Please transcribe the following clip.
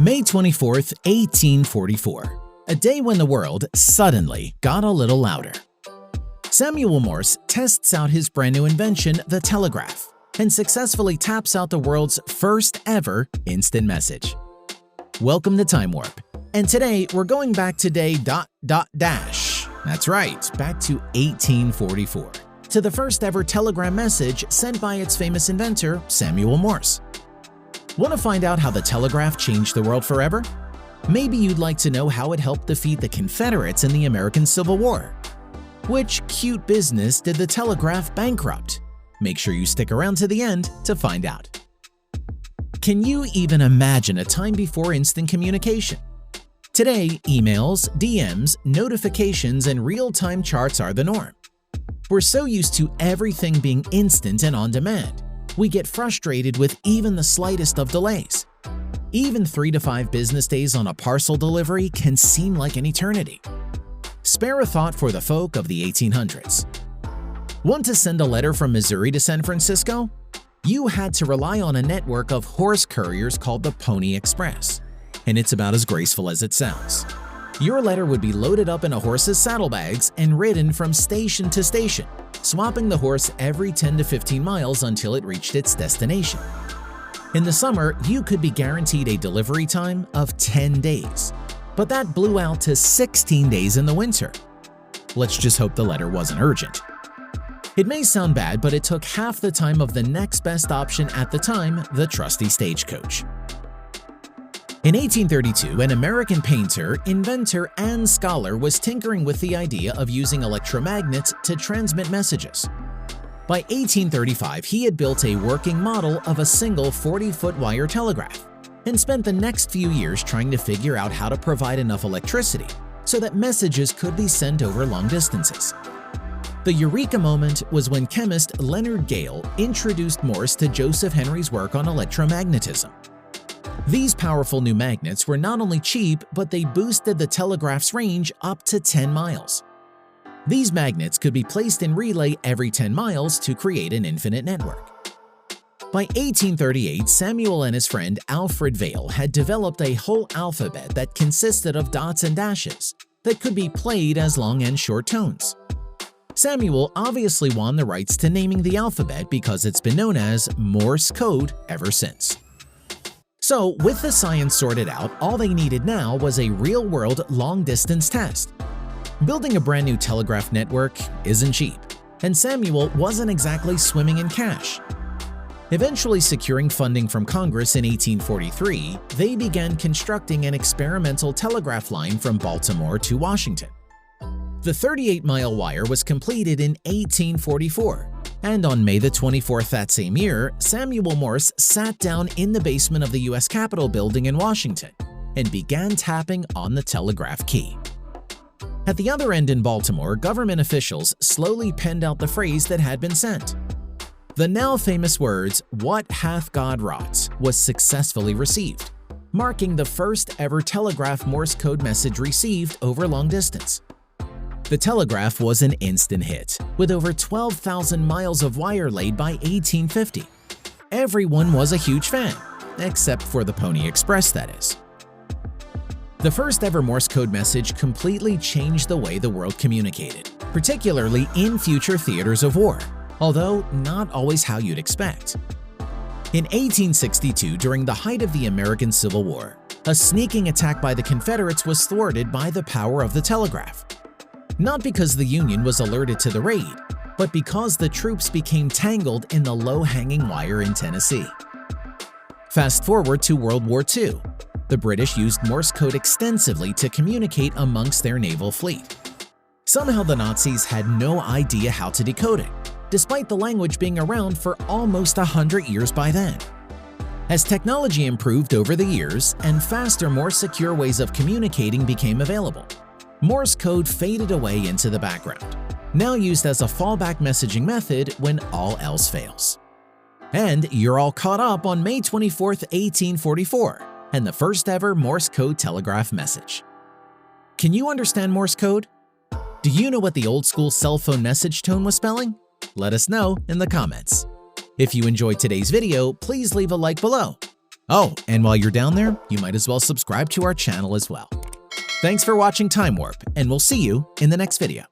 May 24, 1844, a day when the world suddenly got a little louder. Samuel Morse tests out his brand new invention, the telegraph, and successfully taps out the world's first ever instant message. Welcome to Time Warp, and today we're going back to day ... That's right, back to 1844, to the first ever telegram message sent by its famous inventor, Samuel Morse. Want to find out how the telegraph changed the world forever? Maybe you'd like to know how it helped defeat the Confederates in the American Civil War. Which cute business did the telegraph bankrupt? Make sure you stick around to the end to find out. Can you even imagine a time before instant communication? Today, emails, DMs, notifications, and real-time charts are the norm. We're so used to everything being instant and on demand, we get frustrated with even the slightest of delays. Even 3 to 5 business days on a parcel delivery can seem like an eternity. Spare a thought for the folk of the 1800s. Want to send a letter from Missouri to San Francisco? You had to rely on a network of horse couriers called the Pony Express, and it's about as graceful as it sounds. Your letter would be loaded up in a horse's saddlebags and ridden from station to station, swapping the horse every 10 to 15 miles until it reached its destination. In the summer, you could be guaranteed a delivery time of 10 days, but that blew out to 16 days in the winter. Let's just hope the letter wasn't urgent. It may sound bad, but it took half the time of the next best option at the time, the trusty stagecoach. In 1832, an American painter, inventor, and scholar was tinkering with the idea of using electromagnets to transmit messages. By 1835, he had built a working model of a single 40-foot wire telegraph and spent the next few years trying to figure out how to provide enough electricity so that messages could be sent over long distances. The eureka moment was when chemist Leonard Gale introduced Morse to Joseph Henry's work on electromagnetism. These powerful new magnets were not only cheap, but they boosted the telegraph's range up to 10 miles. These magnets could be placed in relay every 10 miles to create an infinite network. By 1838, Samuel and his friend Alfred Vail had developed a whole alphabet that consisted of dots and dashes that could be played as long and short tones. Samuel obviously won the rights to naming the alphabet because it's been known as Morse code ever since. So, with the science sorted out, all they needed now was a real-world long-distance test. Building a brand new telegraph network isn't cheap, and Samuel wasn't exactly swimming in cash. Eventually securing funding from Congress in 1843, they began constructing an experimental telegraph line from Baltimore to Washington. The 38-mile wire was completed in 1844. And on May 24th that same year, Samuel Morse sat down in the basement of the U.S. Capitol building in Washington and began tapping on the telegraph key. At the other end in Baltimore, government officials slowly penned out the phrase that had been sent. The now famous words, "What hath God wrought?" was successfully received, marking the first ever telegraph Morse code message received over long distance. The telegraph was an instant hit, with over 12,000 miles of wire laid by 1850. Everyone was a huge fan, except for the Pony Express, that is. The first ever Morse code message completely changed the way the world communicated, particularly in future theaters of war, although not always how you'd expect. In 1862, during the height of the American Civil War, a sneaking attack by the Confederates was thwarted by the power of the telegraph. Not because the Union was alerted to the raid, but because the troops became tangled in the low-hanging wire in Tennessee. Fast forward to World War II. The British used Morse code extensively to communicate amongst their naval fleet. Somehow the Nazis had no idea how to decode it, despite the language being around for almost 100 years by then. As technology improved over the years and faster, more secure ways of communicating became available, Morse code faded away into the background, now used as a fallback messaging method when all else fails. And you're all caught up on May 24, 1844, and the first ever Morse code telegraph message. Can you understand Morse code? Do you know what the old school cell phone message tone was spelling? Let us know in the comments. If you enjoyed today's video, please leave a like below. Oh, and while you're down there, you might as well subscribe to our channel as well. Thanks for watching Time Warp, and we'll see you in the next video.